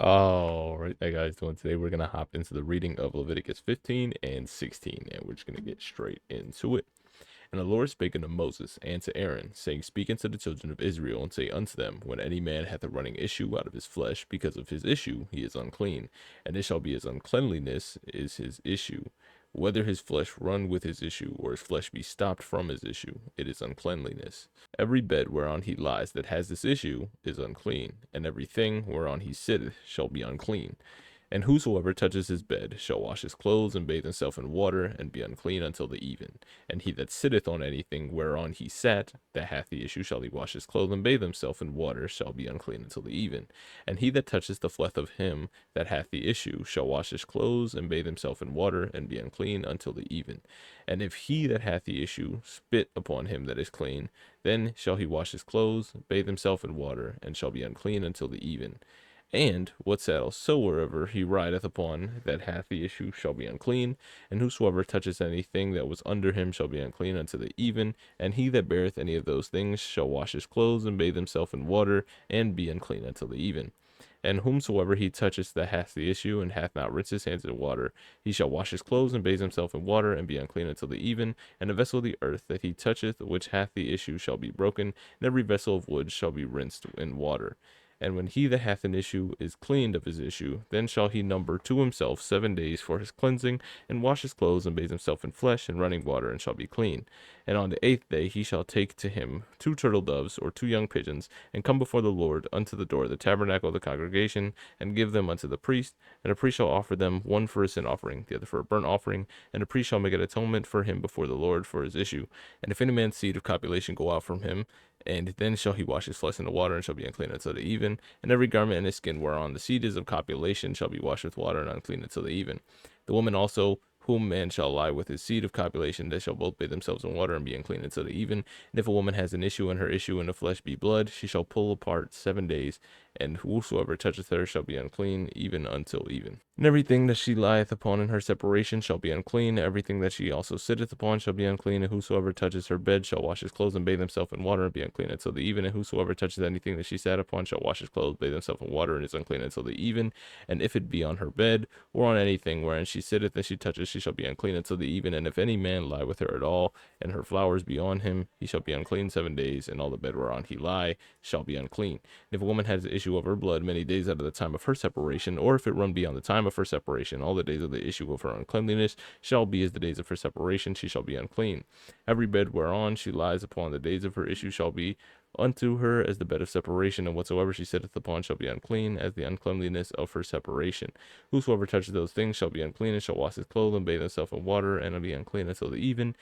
All right, that guy's doing today. We're gonna hop into the reading of Leviticus 15 and 16, and we're just gonna get straight into it. And the Lord spake unto Moses and to Aaron, saying, Speak unto the children of Israel, and say unto them, When any man hath a running issue out of his flesh, because of his issue he is unclean, and it shall be his uncleanliness is his issue. Whether his flesh run with his issue, or his flesh be stopped from his issue, it is uncleanliness. Every bed whereon he lies that has this issue is unclean, and every thing whereon he sitteth shall be unclean. And whosoever touches his bed shall wash his clothes and bathe himself in water, and be unclean until the even. And he that sitteth on anything whereon he sat, that hath the issue, shall he wash his clothes and bathe himself in water, shall be unclean until the even. And he that touches the flesh of him that hath the issue shall wash his clothes and bathe himself in water, and be unclean until the even. And if he that hath the issue spit upon him that is clean, then shall he wash his clothes, bathe himself in water, and shall be unclean until the even. And whatsoever he rideth upon that hath the issue shall be unclean, and whosoever touches anything that was under him shall be unclean unto the even, and he that beareth any of those things shall wash his clothes and bathe himself in water, and be unclean until the even. And whomsoever he toucheth that hath the issue, and hath not rinsed his hands in water, he shall wash his clothes and bathe himself in water, and be unclean until the even. And the vessel of the earth that he toucheth, which hath the issue, shall be broken, and every vessel of wood shall be rinsed in water. And when he that hath an issue is cleaned of his issue, then shall he number to himself 7 days for his cleansing, and wash his clothes, and bathe himself in flesh and running water, and shall be clean. And on the 8th day he shall take to him 2 turtle doves, or 2 young pigeons, and come before the Lord unto the door of the tabernacle of the congregation, and give them unto the priest. And the priest shall offer them, one for a sin offering, the other for a burnt offering, and the priest shall make an atonement for him before the Lord for his issue. And if any man's seed of copulation go out from him, and then shall he wash his flesh in the water, and shall be unclean until the even. And every garment in his skin whereon the seed is of copulation shall be washed with water, and unclean until the even. The woman also whom man shall lie with his seed of copulation, they shall both bathe themselves in water, and be unclean until the even. And if a woman has an issue, and her issue in the flesh be blood, she shall pull apart 7 days, and whosoever toucheth her shall be unclean, even until even. And everything that she lieth upon in her separation shall be unclean. Everything that she also sitteth upon shall be unclean. And whosoever touches her bed shall wash his clothes and bathe himself in water, and be unclean until the even. And whosoever touches anything that she sat upon shall wash his clothes, bathe himself in water, and is unclean until the even. And if it be on her bed, or on anything wherein she sitteth and she touches, she shall be unclean until the even. And if any man lie with her at all, and her flowers be on him, he shall be unclean 7 days, and all the bed whereon he lie shall be unclean. And if a woman has the issue of her blood many days out of the time of her separation, or if it run beyond the time of her separation, all the days of the issue of her uncleanliness shall be as the days of her separation, she shall be unclean. Every bed whereon she lies upon the days of her issue shall be unto her as the bed of separation, and whatsoever she sitteth upon shall be unclean, as the uncleanliness of her separation. Whosoever touches those things shall be unclean, and shall wash his clothes, and bathe himself in water, and will be unclean until the even.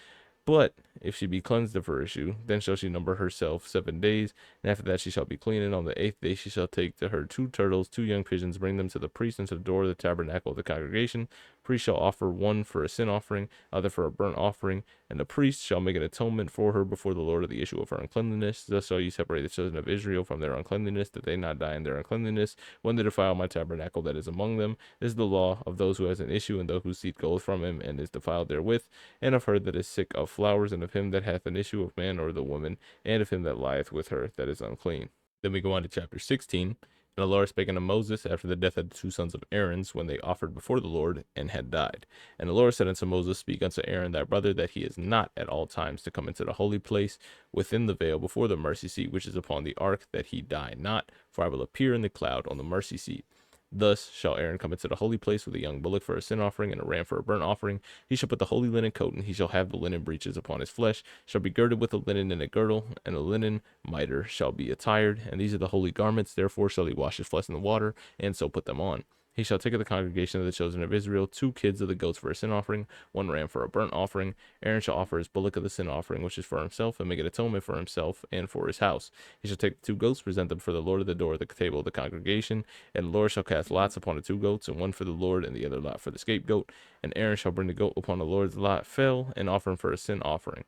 But if she be cleansed of her issue, then shall she number herself 7 days, and after that she shall be clean. And on the 8th day she shall take to her 2 turtles, 2 young pigeons, bring them to the priest unto the door of the tabernacle of the congregation. Priest shall offer one for a sin offering, other for a burnt offering, and the priest shall make an atonement for her before the Lord of the issue of her uncleanness. Thus shall you separate the children of Israel from their uncleanness, that they not die in their uncleanness, when they defile my tabernacle that is among them. This is the law of those who has an issue, and those whose seed goeth from him, and is defiled therewith, and of her that is sick of flowers, and of him that hath an issue of man or the woman, and of him that lieth with her that is unclean. Then we go on to chapter 16. And the Lord spake unto Moses after the death of the 2 sons of Aaron, when they offered before the Lord, and had died. And the Lord said unto Moses, Speak unto Aaron thy brother, that he is not at all times to come into the holy place within the veil before the mercy seat which is upon the ark, that he die not, for I will appear in the cloud on the mercy seat. Thus shall Aaron come into the holy place with a young bullock for a sin offering, and a ram for a burnt offering. He shall put the holy linen coat, and he shall have the linen breeches upon his flesh, shall be girded with a linen and a girdle, and a linen mitre shall be attired. And these are the holy garments. Therefore shall he wash his flesh in the water, and so put them on. He shall take of the congregation of the children of Israel 2 kids of the goats for a sin offering, 1 ram for a burnt offering. Aaron shall offer his bullock of the sin offering, which is for himself, and make an atonement for himself and for his house. He shall take the 2 goats, present them for the Lord at the door of the table of the congregation. And the Lord shall cast lots upon the 2 goats, and one for the Lord, and the other lot for the scapegoat. And Aaron shall bring the goat upon the Lord's lot fell, and offer him for a sin offering.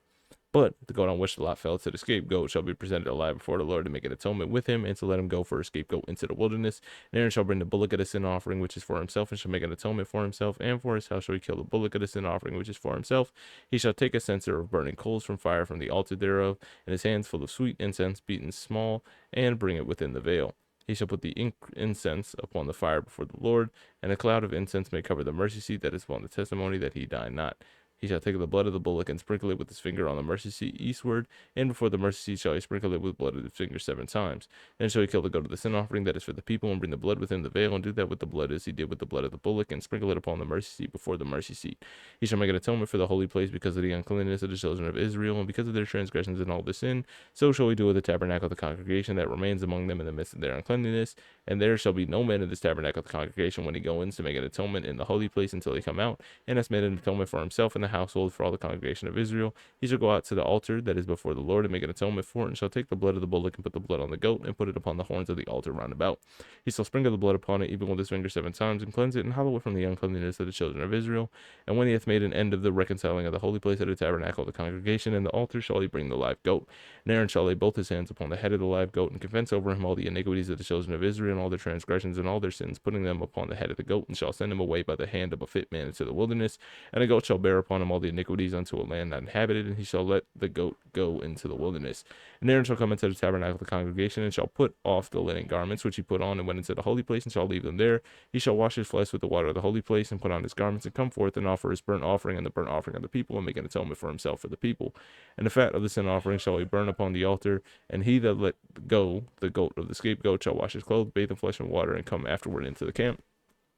But the goat on which the lot fell to the scapegoat shall be presented alive before the Lord, to make an atonement with him, and to let him go for a scapegoat into the wilderness. And Aaron shall bring the bullock of the sin offering, which is for himself, and shall make an atonement for himself, and for his house shall he kill the bullock of the sin offering, which is for himself. He shall take a censer of burning coals from fire from the altar thereof, and his hands full of sweet incense beaten small, and bring it within the veil. He shall put the incense upon the fire before the Lord, and a cloud of incense may cover the mercy seat that is upon the testimony, that he die not. He shall take the blood of the bullock and sprinkle it with his finger on the mercy seat eastward, and before the mercy seat shall he sprinkle it with blood of his finger 7 times. Then shall he kill the goat of the sin offering that is for the people, and bring the blood within the veil, and do that with the blood as he did with the blood of the bullock, and sprinkle it upon the mercy seat before the mercy seat. He shall make an atonement for the holy place because of the uncleanness of the children of Israel, and because of their transgressions and all their sin. So shall he do with the tabernacle of the congregation that remains among them in the midst of their uncleanness. And there shall be no man in this tabernacle of the congregation when he goes in to make an atonement in the holy place until he come out, and has made an atonement for himself and the household for all the congregation of Israel. He shall go out to the altar that is before the Lord and make an atonement for it, and shall take the blood of the bullock and put the blood on the goat and put it upon the horns of the altar round about. He shall sprinkle the blood upon it even with his finger 7 times, and cleanse it and hallow it from the uncleanness of the children of Israel. And when he hath made an end of the reconciling of the holy place of the tabernacle of the congregation and the altar, shall he bring the live goat. And Aaron shall lay both his hands upon the head of the live goat, and confess over him all the iniquities of the children of Israel, and all their transgressions and all their sins, putting them upon the head of the goat, and shall send him away by the hand of a fit man into the wilderness. And the goat shall bear upon him all the iniquities unto a land not inhabited, and he shall let the goat go into the wilderness. And Aaron shall come into the tabernacle of the congregation, and shall put off the linen garments which he put on and went into the holy place, and shall leave them there. He shall wash his flesh with the water of the holy place, and put on his garments, and come forth and offer his burnt offering and the burnt offering of the people, and make an atonement for himself for the people. And the fat of the sin offering shall he burn upon the altar. And he that let go the goat of the scapegoat shall wash his clothes, bathe in flesh and water, and come afterward into the camp.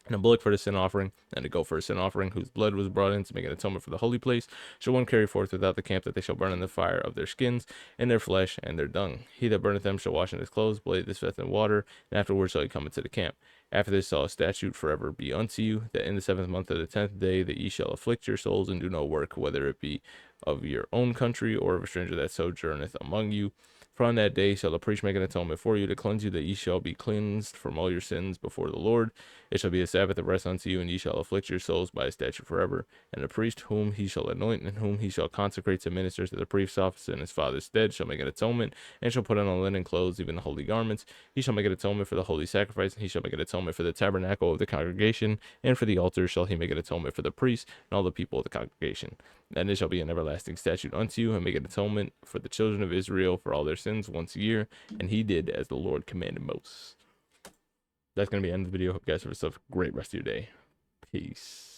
And a bullock for the sin offering, and a goat for a sin offering, whose blood was brought in to make an atonement for the holy place, shall one carry forth without the camp, that they shall burn in the fire of their skins, and their flesh, and their dung. He that burneth them shall wash in his clothes, bathe his flesh in water, and afterward shall he come into the camp. After this shall a statute forever be unto you, that in the 7th month of the 10th day that ye shall afflict your souls, and do no work, whether it be of your own country, or of a stranger that sojourneth among you. For on that day shall the priest make an atonement for you, to cleanse you, that ye shall be cleansed from all your sins before the Lord. It shall be a Sabbath of rest unto you, and ye shall afflict your souls by a statute forever. And the priest whom he shall anoint, and whom he shall consecrate to minister to the priest's office in his father's stead, shall make an atonement, and shall put on linen clothes, even the holy garments. He shall make an atonement for the holy sacrifice, and he shall make an atonement for the tabernacle of the congregation, and for the altar shall he make an atonement for the priest and all the people of the congregation. And it shall be an everlasting statute unto you, and make an atonement for the children of Israel for all their sins once a year. And he did as the Lord commanded Moses. That's going to be the end of the video. Hope you guys have yourself a great rest of your day. Peace.